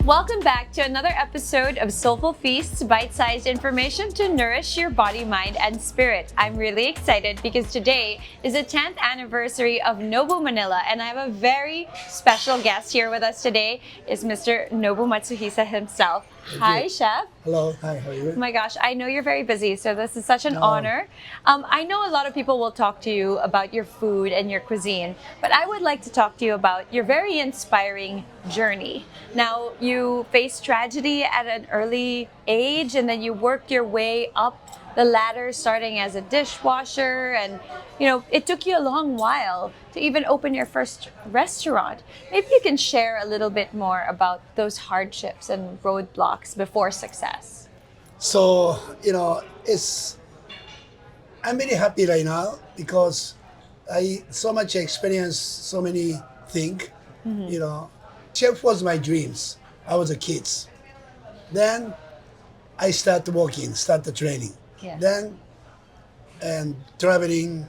Welcome back to another episode of Soulful Feasts, bite-sized information to nourish your body, mind, and spirit. I'm really excited because today is the 10th anniversary of Nobu Manila, and I have a very special guest here with us today. Is Mr. Nobu Matsuhisa himself. Hi, Chef. Hello, hi, how are you? Oh my gosh, I know you're very busy, so this is such an honor. I know a lot of people will talk to you about your food and your cuisine, but I would like to talk to you about your very inspiring journey. Now, you faced tragedy at an early age, and then you worked your way up the ladder, starting as a dishwasher, and it took you a long while to even open your first restaurant. Maybe you can share a little bit more about those hardships and roadblocks before success. So, I'm very happy right now because I so much experience so many things. Chef was my dreams. I was a kid. Then I started working, started training. Yes. Then and traveling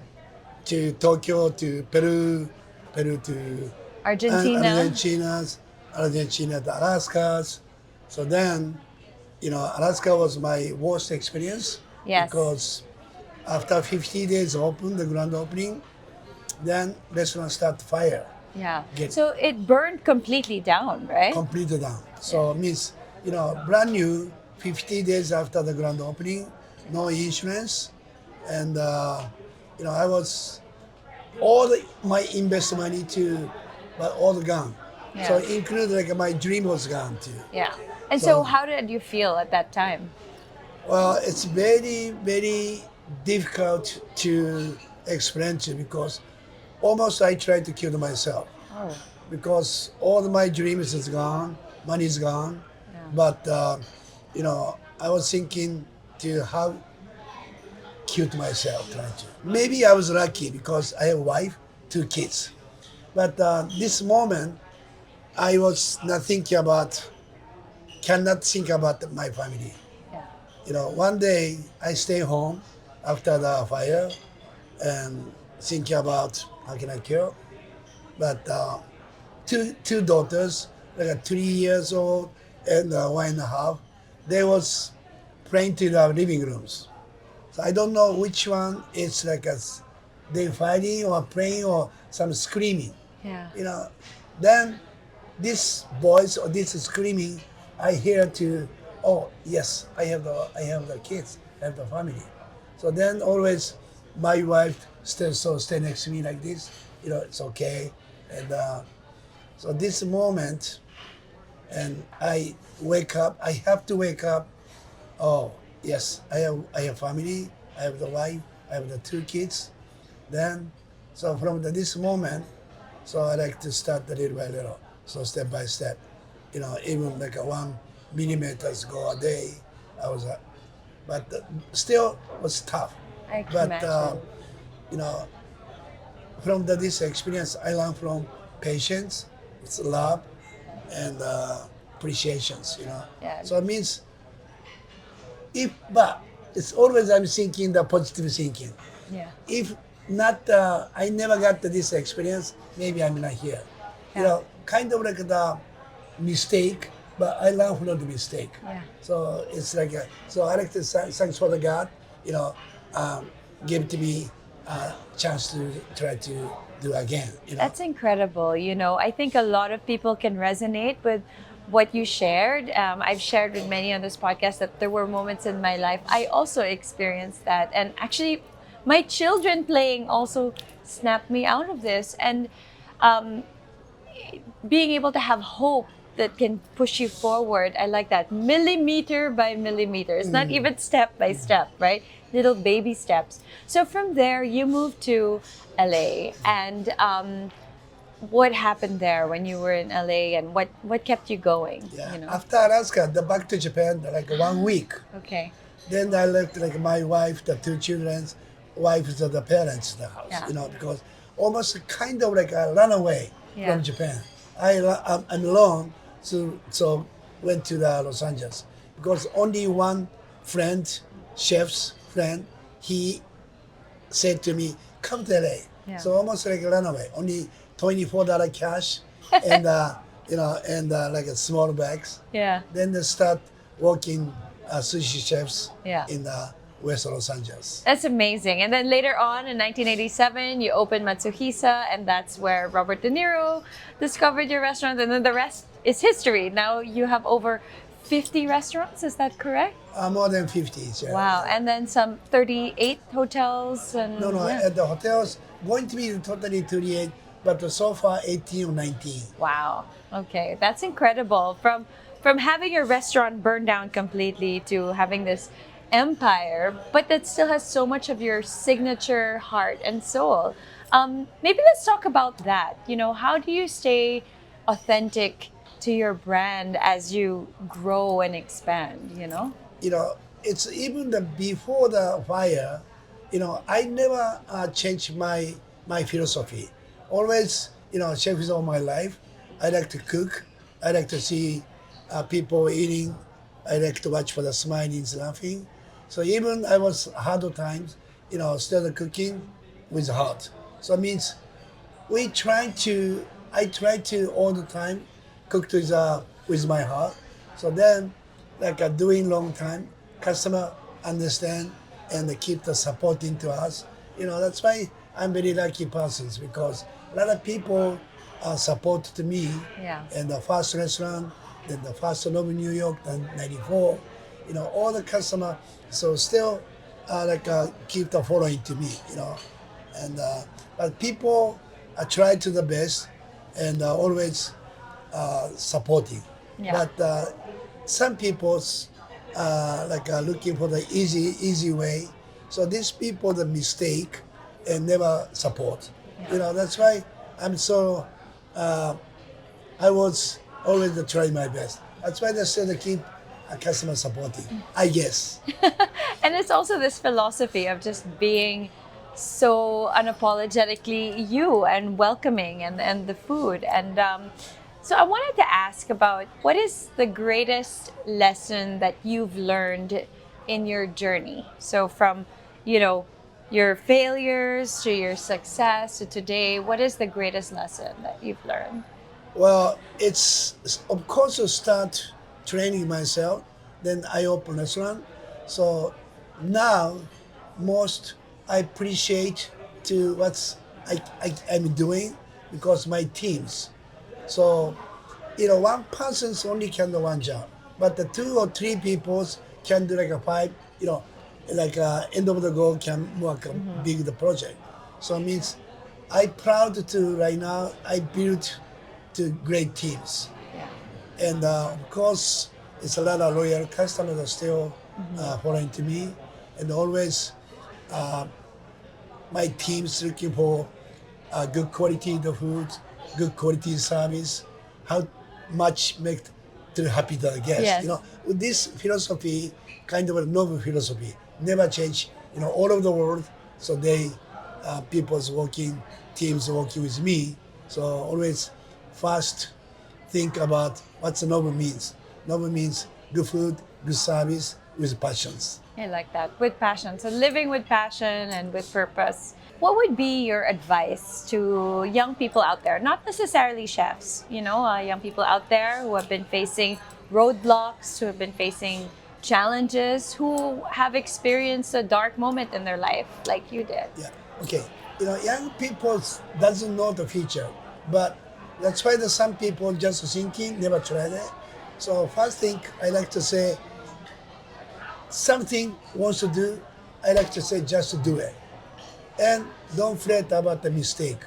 to Tokyo, to Peru to Argentina. Argentina to Alaska's. So then, Alaska was my worst experience. Yes. Because after 50 days open, the grand opening, then restaurant start fire. Yeah. Get- So it burned completely down, right? Completely down. So means, brand new, 50 days after the grand opening, no insurance. And, I was, my invest money but all gone. Yeah. So include my dream was gone too. Yeah. And so So- how did you feel at that time? Well, it's very, very difficult to explain to you because almost I tried to kill myself. Oh. Because all my dreams is gone, money is gone. Yeah. But I was thinking to how cute myself trying to. Maybe I was lucky because I have a wife, 2 kids. But this moment, I was not thinking cannot think about my family. Yeah. One day I stay home after the fire and thinking about how can I cure. But two daughters, like 3 years old and 1.5, they was playing to the living rooms. So I don't know which one is they fighting or playing or some screaming. Yeah. Then this voice or this screaming, I hear oh yes, I have the kids, I have the family. So then always my wife stay next to me like this, it's okay. And so this moment, and I wake up, I have to wake up. Oh yes, I have family, I have the wife, I have the 2 kids. Then, so from this moment, so I like to start little by little, so step by step. Even like 1 millimeters go a day, but still was tough. I can But imagine. from this experience, I learned from patience, it's love, and appreciations. Yeah. So it means but it's always I'm thinking the positive thinking. Yeah. If not, I never got this experience, maybe I'm not here. Yeah. Kind of like the mistake, but I learn from the mistake. Yeah. So it's so I like to thanks for the God, give to me a chance to try to do again. That's incredible. I think a lot of people can resonate with what you shared. I've shared with many on this podcast that there were moments in my life I also experienced that. And actually, my children playing also snapped me out of this. And being able to have hope that can push you forward, I like that. Millimeter by millimeter. It's not even step by step, right? Little baby steps. So from there, you moved to LA. And what happened there when you were in LA, and what kept you going? Yeah. After Alaska, back to Japan, 1 week. Okay. Then I left my wife, the 2 children's wives of the parents in the house, Yeah. because almost kind of like I ran away Yeah. from Japan. I'm alone, so went to the Los Angeles because only one friend, chef's friend, he said to me, "Come to LA." Yeah. So almost like ran away. Only $24 cash, and and like a small bags. Yeah. Then they start working sushi chefs Yeah. in West Los Angeles. That's amazing. And then later on in 1987, you opened Matsuhisa, and that's where Robert De Niro discovered your restaurant. And then the rest is history. Now you have over 50 restaurants, is that correct? More than 50. Yeah. Wow. And then some 38 hotels and No, yeah. at the hotels, going to be totally 38, but so far 18 or 19. Wow. Okay, that's incredible. From having your restaurant burned down completely to having this empire, but that still has so much of your signature heart and soul. Maybe let's talk about that. How do you stay authentic to your brand as you grow and expand? It's even before the fire, I never changed my philosophy. Always, chef is all my life. I like to cook. I like to see people eating. I like to watch for the smiling, laughing. So even I was hard times, still cooking with heart. So it means I try to all the time cook with my heart. So then, like doing long time, customer understand and they keep the supporting to us. That's why I'm very lucky persons because a lot of people support to me. Yeah. And the first restaurant, then the first Nobu New York, then '94. All the customer, so still keep the following to me. And but people try to the best and always supporting. Yeah. But some people's looking for the easy way. So these people the mistake and never support. That's why I'm so. I was always trying my best. That's why they still keep a customer supporting. I guess. And it's also this philosophy of just being so unapologetically you and welcoming and the food. And so I wanted to ask about what is the greatest lesson that you've learned in your journey? So from, your failures to your success to today, what is the greatest lesson that you've learned? Well, it's of course to start training myself. Then I open restaurant. So now, most I appreciate to I'm doing because my teams. So, one person's only can do one job, but the two or three peoples can do like a five. End of the goal can work a big the project. So it means I proud to right now I built to great teams. Yeah. And of course, it's a lot of loyal customers are still following to me, and always my team's looking for good quality of the food, good quality service, how much make to happy the guest. Yes. With this philosophy, kind of a novel philosophy, never change. All over the world, so they people's working teams working with me. So always first think about what's noble means. Noble means good food, good service with passions. I like that. With passion. So living with passion and with purpose. What would be your advice to young people out there? Not necessarily chefs, young people out there who have been facing roadblocks, who have been facing challenges, who have experienced a dark moment in their life like you did. Yeah. Okay. Young people doesn't know the future, but that's why some people just thinking, never tried it. So first thing I like to say, something wants to do, I like to say just to do it. And don't fret about the mistake.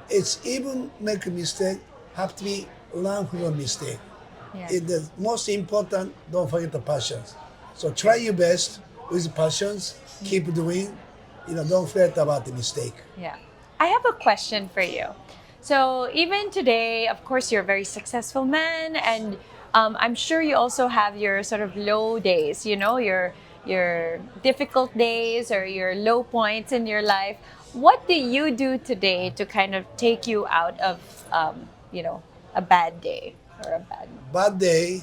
It's even make a mistake, have to be learn from a mistake. Yeah. The most important, don't forget the passions. So try your best with passions, keep doing, don't fret about the mistake. Yeah. I have a question for you. So even today, of course, you're a very successful man, and I'm sure you also have your sort of low days, your difficult days or your low points in your life. What do you do today to kind of take you out of, a bad day or a Bad day,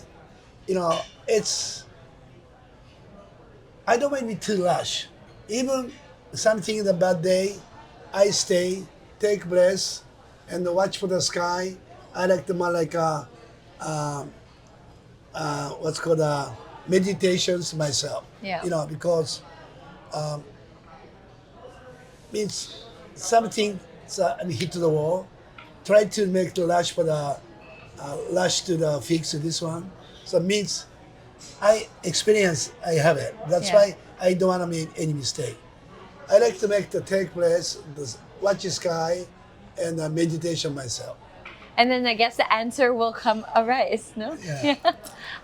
it's, I don't want to be too rush. Even something in the bad day, I stay, take breaths, and watch for the sky, I like to more like what's called meditations myself. Yeah. Because means something hit to the wall. Try to make the lash for the lash to the fix this one. So means I experience I have it. That's Yeah. why I don't want to make any mistake. I like to make the take place, watch the sky, and meditation myself. And then I guess the answer will come arise, no? Yeah.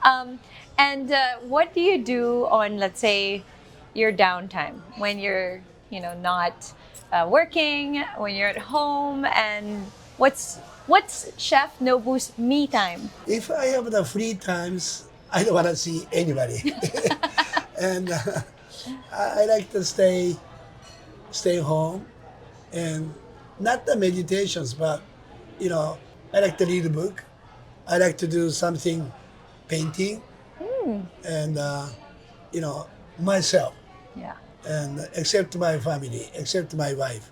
Um, and what do you do on, let's say, your downtime when you're, not working, when you're at home, and what's Chef Nobu's me time? If I have the free times, I don't want to see anybody, and I like to stay home, and not the meditations, but I like to read a book. I like to do something, painting, and myself, Yeah. and except my family, except my wife,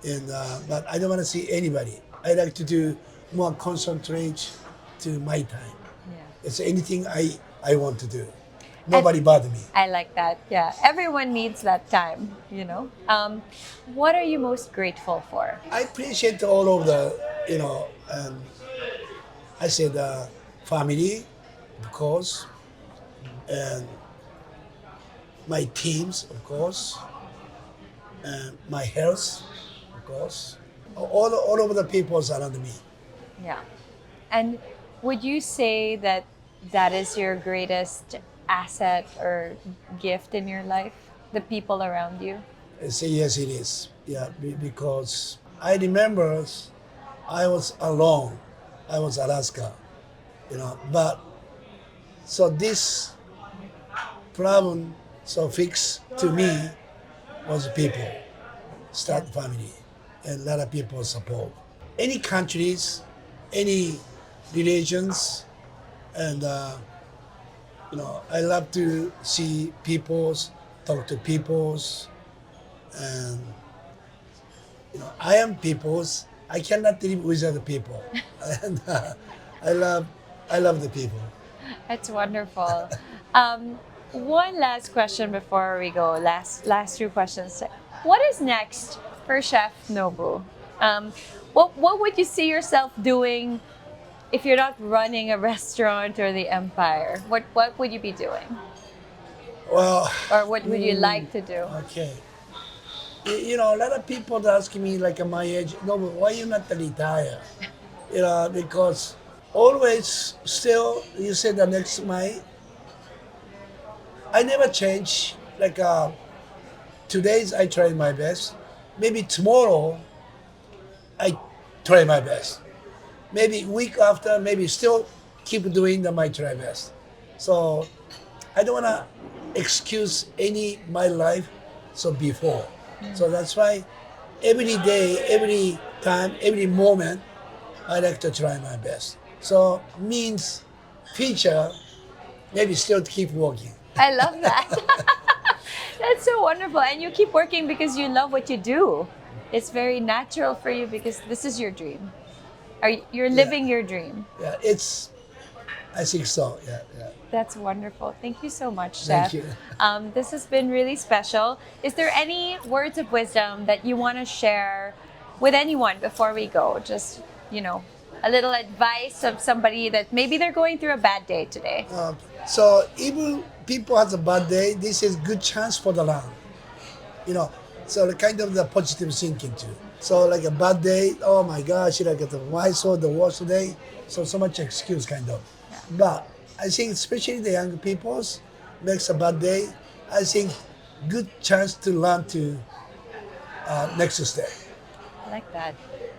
and but I don't want to see anybody. I like to do more concentrate to my time. Yeah. It's anything I want to do. Nobody bother me. I like that. Yeah. Everyone needs that time. What are you most grateful for? I appreciate all of the, and I said family, of course, and my teams, of course, and my health, of course. All of the people around me. Yeah. And would you say that that is your greatest asset or gift in your life? The people around you? I say yes, it is. Yeah, because I remember I was alone. I was Alaska, but so this problem fixed to me was people, start family, and a lot of people support. Any countries, any religions, and I love to see peoples, talk to peoples, and I am peoples. I cannot live without the people, and I love the people. That's wonderful. One last question before we go. Last two questions. What is next for Chef Nobu? What would you see yourself doing if you're not running a restaurant or the empire? What would you be doing? Well, Or what would you like to do? okay. A lot of people ask me like at my age, no, but why you not retire? Because always still you say the next my I never change. Like today's I try my best. Maybe tomorrow I try my best. Maybe week after, maybe still keep doing my try best. So I don't wanna excuse any my life before. So that's why every day, every time, every moment I like to try my best. So means future maybe still keep working. I love that. That's so wonderful. And you keep working because you love what you do. It's very natural for you because this is your dream. You're living your dream. Yeah, I think so. Yeah, yeah. That's wonderful. Thank you so much, Thank Chef. you. This has been really special. Is there any words of wisdom that you want to share with anyone before we go? Just, a little advice of somebody that maybe they're going through a bad day today. So even people has a bad day, this is good chance for the land. So the kind of the positive thinking too. So like a bad day, oh my gosh, why so the worst day? So much excuse kind of. But I think especially the young peoples makes a bad day. I think good chance to learn to next step. I like that.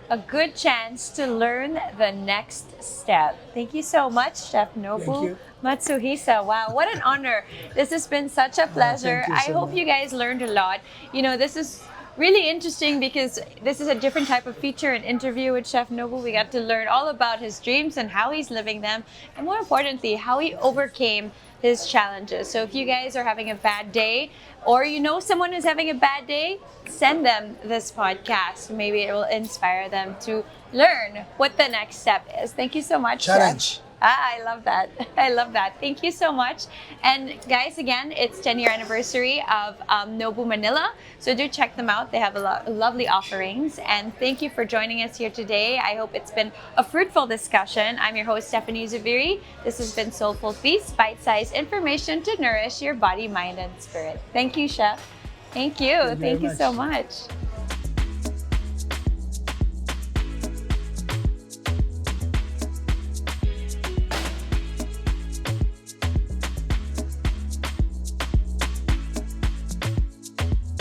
A good chance to learn the next step. Thank you so much, Chef Nobu you. Matsuhisa. Wow, what an honor. This has been such a pleasure. thank you so I hope much. you guys learned a lot. This is really interesting because this is a different type of feature and interview with Chef Nobu. We got to learn all about his dreams and how he's living them, and more importantly, how he overcame his challenges. So if you guys are having a bad day, or you know someone who's having a bad day, send them this podcast. Maybe it will inspire them to learn what the next step is. Thank you so much, Challenge. Chef. Ah, I love that. I love that. Thank you so much. And guys, again, it's 10-year anniversary of Nobu Manila. So do check them out. They have a lot lovely offerings. And thank you for joining us here today. I hope it's been a fruitful discussion. I'm your host, Stephanie Zubiri. This has been Soulful Feast, bite-sized information to nourish your body, mind, and spirit. Thank you, Chef. Thank you. Thank you very Thank you so much. much.